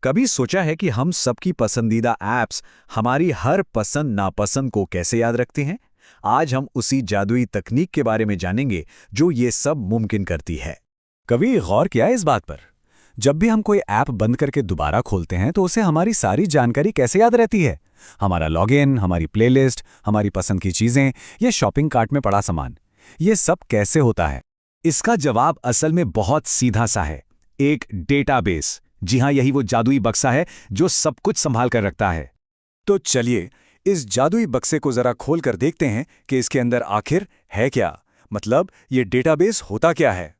कभी सोचा है कि हम सबकी पसंदीदा ऐप्स हमारी हर पसंद नापसंद को कैसे याद रखते हैं? आज हम उसी जादुई तकनीक के बारे में जानेंगे जो ये सब मुमकिन करती है। कभी गौर किया है इस बात पर? जब भी हम कोई ऐप बंद करके दोबारा खोलते हैं तो उसे हमारी सारी जानकारी कैसे याद रहती है? हमारा लॉगिन, हमारी प्लेलिस्ट, हमारी पसंद की चीजें, ये शॉपिंग कार्ट में पड़ा सामान, ये सब कैसे होता है? इसका जवाब असल में बहुत सीधा सा है, एक डेटाबेस। जी हाँ, यही वो जादुई बक्सा है जो सब कुछ संभाल कर रखता है। तो चलिए इस जादुई बक्से को जरा खोल कर देखते हैं कि इसके अंदर आखिर है क्या, मतलब ये डेटाबेस होता क्या है।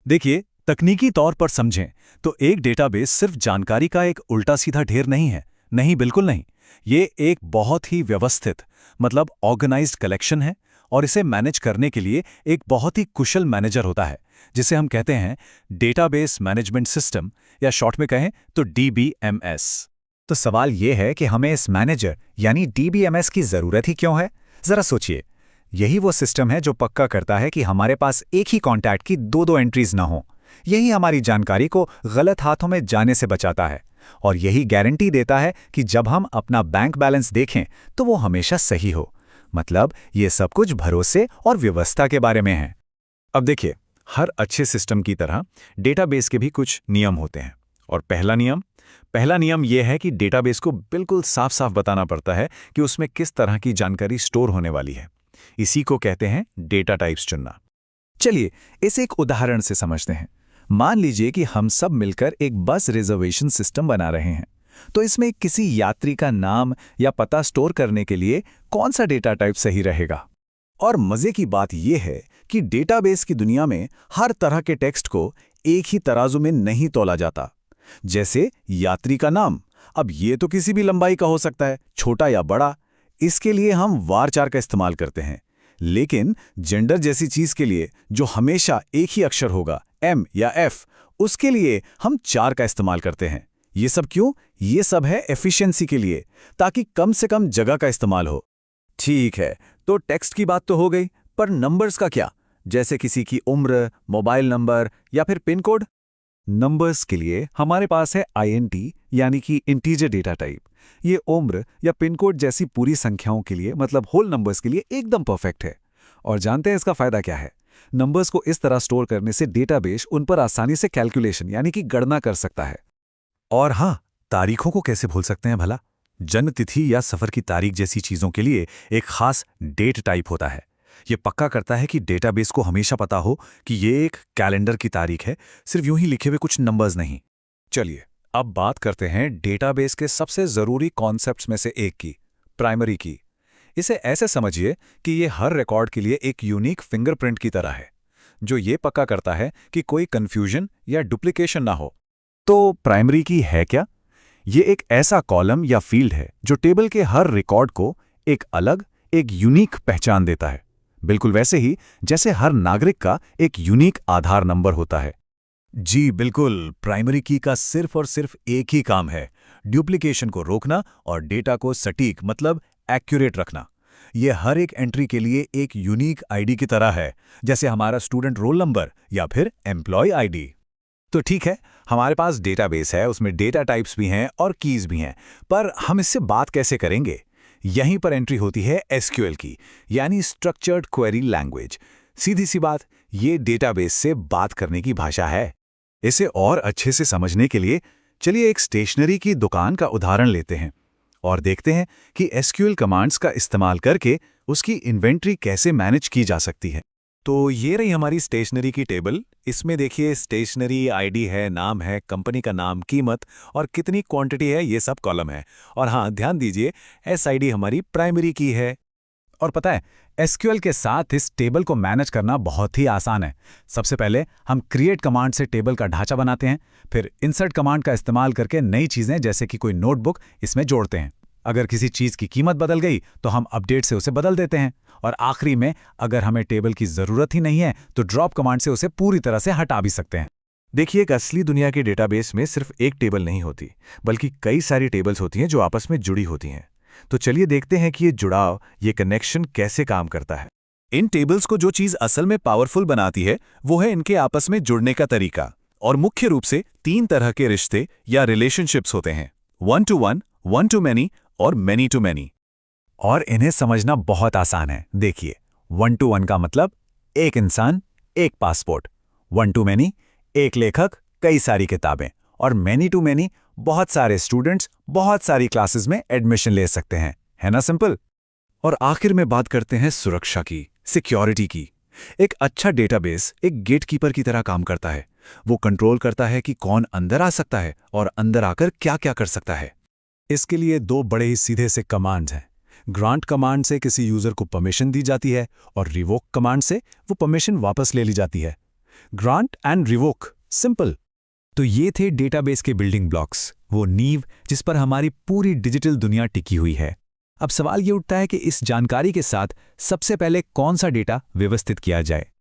देखिए, तकनीकी तौर पर समझें तो एक डेटाबेस सिर्फ जानकारी का एक उल्टा सीधा ढेर नहीं है। नहीं, बिल्कुल नहीं। ये एक बहुत ही व्यवस्थित, मतलब ऑर्गेनाइज्ड कलेक्शन है, और इसे मैनेज करने के लिए एक बहुत ही कुशल मैनेजर होता है, जिसे हम कहते हैं डेटाबेस मैनेजमेंट सिस्टम, या शॉर्ट में कहें तो DBMS। तो सवाल ये है कि हमें इस मैनेजर यानी DBMS की ज़रूरत ही क्यों है? ज़रा सोचिए। यही वो सिस्टम है जो पक्का करता है कि हमारे पास एक ही कॉन्टैक्ट की दो एंट्रीज ना हो। यही हमारी जानकारी को गलत हाथों में जाने से बचाता है, और यही गारंटी देता है कि जब हम अपना बैंक बैलेंस देखें तो वो हमेशा सही हो। मतलब ये सब कुछ भरोसे और व्यवस्था के बारे में है। अब देखिए, हर अच्छे सिस्टम की तरह डेटाबेस के भी कुछ नियम होते हैं। और पहला नियम यह है कि डेटाबेस को बिल्कुल साफ साफ बताना पड़ता है कि उसमें किस तरह की जानकारी स्टोर होने वाली है। इसी को कहते हैं डेटा टाइप्स चुनना। चलिए इसे एक उदाहरण से समझते हैं। मान लीजिए कि हम सब मिलकर एक बस रिजर्वेशन सिस्टम बना रहे हैं। तो इसमें किसी यात्री का नाम या पता स्टोर करने के लिए कौन सा डेटा टाइप सही रहेगा? और मजे की बात यह है कि डेटाबेस की दुनिया में हर तरह के टेक्स्ट को एक ही तराजू में नहीं तौला जाता। जैसे यात्री का नाम, अब ये तो किसी भी लंबाई का हो सकता है, छोटा या बड़ा। इसके लिए हम वारचार का इस्तेमाल करते हैं। लेकिन जेंडर जैसी चीज के लिए जो हमेशा एक ही अक्षर होगा, M या F, उसके लिए हम 4 का इस्तेमाल करते हैं। ये सब क्यों? ये सब है एफिशिएंसी के लिए, ताकि कम से कम जगह का इस्तेमाल हो। ठीक है, तो टेक्स्ट की बात तो हो गई, पर नंबर्स का क्या? जैसे किसी की उम्र, मोबाइल नंबर या फिर पिन कोड। नंबर्स के लिए हमारे पास है INT, यानी कि इंटीजर डेटा टाइप। ये उम्र या पिन कोड जैसी पूरी संख्याओं के लिए, मतलब होल नंबर्स के लिए एकदम परफेक्ट है। और जानते हैं इसका फायदा क्या है? नंबर्स को इस तरह स्टोर करने से डेटाबेस उन पर आसानी से कैलकुलेशन यानी कि गणना कर सकता है। और हाँ, तारीखों को कैसे भूल सकते हैं भला? जन्म तिथि या सफर की तारीख जैसी चीजों के लिए एक खास डेट टाइप होता है। ये पक्का करता है कि डेटाबेस को हमेशा पता हो कि ये एक कैलेंडर की तारीख है, सिर्फ यूं ही लिखे हुए कुछ नंबर्स नहीं। चलिए अब बात करते हैं डेटाबेस के सबसे जरूरी कॉन्सेप्ट्स में से एक की, प्राइमरी की। इसे ऐसे समझिए कि ये हर रिकॉर्ड के लिए एक यूनिक फिंगरप्रिंट की तरह है, जो ये पक्का करता है कि कोई कंफ्यूजन या डुप्लीकेशन ना हो। तो प्राइमरी की है क्या? ये एक ऐसा कॉलम या फील्ड है जो टेबल के हर रिकॉर्ड को एक अलग, एक यूनिक पहचान देता है। बिल्कुल वैसे ही जैसे हर नागरिक का एक यूनिक आधार नंबर होता है। जी बिल्कुल, प्राइमरी की का सिर्फ और सिर्फ एक ही काम है, डुप्लीकेशन को रोकना और डेटा को सटीक, मतलब एक्यूरेट रखना। ये हर एक एंट्री के लिए एक यूनिक आईडी की तरह है, जैसे हमारा स्टूडेंट रोल नंबर या फिर एम्प्लॉय आईडी। तो ठीक है, हमारे पास डेटाबेस है, उसमें डेटा टाइप्स भी हैं और कीज भी हैं, पर हम इससे बात कैसे करेंगे? यहीं पर एंट्री होती है SQL की, यानी स्ट्रक्चर्ड क्वेरी लैंग्वेज। सीधी सी बात, ये डेटाबेस से बात करने की भाषा है। इसे और अच्छे से समझने के लिए चलिए एक स्टेशनरी की दुकान का उदाहरण लेते हैं और देखते हैं कि SQL कमांड्स का इस्तेमाल करके उसकी इन्वेंट्री कैसे मैनेज की जा सकती है। तो ये रही हमारी स्टेशनरी की टेबल। इसमें देखिए स्टेशनरी आईडी है, नाम है, कंपनी का नाम, कीमत और कितनी क्वांटिटी है, ये सब कॉलम है। और हाँ, ध्यान दीजिए SID हमारी प्राइमरी की है। और पता है, SQL के साथ इस टेबल को मैनेज करना बहुत ही आसान है। सबसे पहले हम क्रिएट कमांड से टेबल का ढांचा बनाते हैं, फिर इंसर्ट कमांड का इस्तेमाल करके नई चीज़ें जैसे कि कोई नोटबुक इसमें जोड़ते हैं। अगर किसी चीज़ की कीमत बदल गई तो हम अपडेट से उसे बदल देते हैं। और आखिरी में अगर हमें टेबल की ज़रूरत ही नहीं है तो ड्रॉप कमांड से उसे पूरी तरह से हटा भी सकते हैं। देखिए, एक असली दुनिया के डेटाबेस में सिर्फ एक टेबल नहीं होती, बल्कि कई सारी टेबल्स होती हैं जो आपस में जुड़ी होती हैं। तो चलिए देखते हैं कि ये जुड़ाव, ये कनेक्शन कैसे काम करता है। इन टेबल्स को जो चीज़ असल में पावरफुल बनाती है वो है इनके आपस में जुड़ने का तरीका। और मुख्य रूप से 3 तरह के रिश्ते या रिलेशनशिप्स होते हैं, 1 to 1, 1 to many और many to many। और इन्हें समझना बहुत आसान है। देखिए, 1 to 1 का मतलब एक इंसान, एक पासपोर्ट। 1 to many, एक लेखक, कई सारी किताबें। और many to many, बहुत सारे स्टूडेंट्स बहुत सारी क्लासेस में एडमिशन ले सकते हैं। है ना सिंपल? और आखिर में बात करते हैं सुरक्षा की, सिक्योरिटी की। एक अच्छा डेटाबेस एक गेटकीपर की तरह काम करता है। वो कंट्रोल करता है कि कौन अंदर आ सकता है और अंदर आकर क्या-क्या कर सकता है। इसके लिए 2 बड़े ही सीधे से कमांड्स हैं। ग्रांट कमांड से किसी यूजर को परमिशन दी जाती है और रिवोक कमांड से वो परमिशन वापस ले ली जाती है। Grant and revoke, simple. तो ये थे डेटाबेस के बिल्डिंग ब्लॉक्स, वो नींव जिस पर हमारी पूरी डिजिटल दुनिया टिकी हुई है। अब सवाल ये उठता है कि इस जानकारी के साथ सबसे पहले कौन सा डेटा व्यवस्थित किया जाए।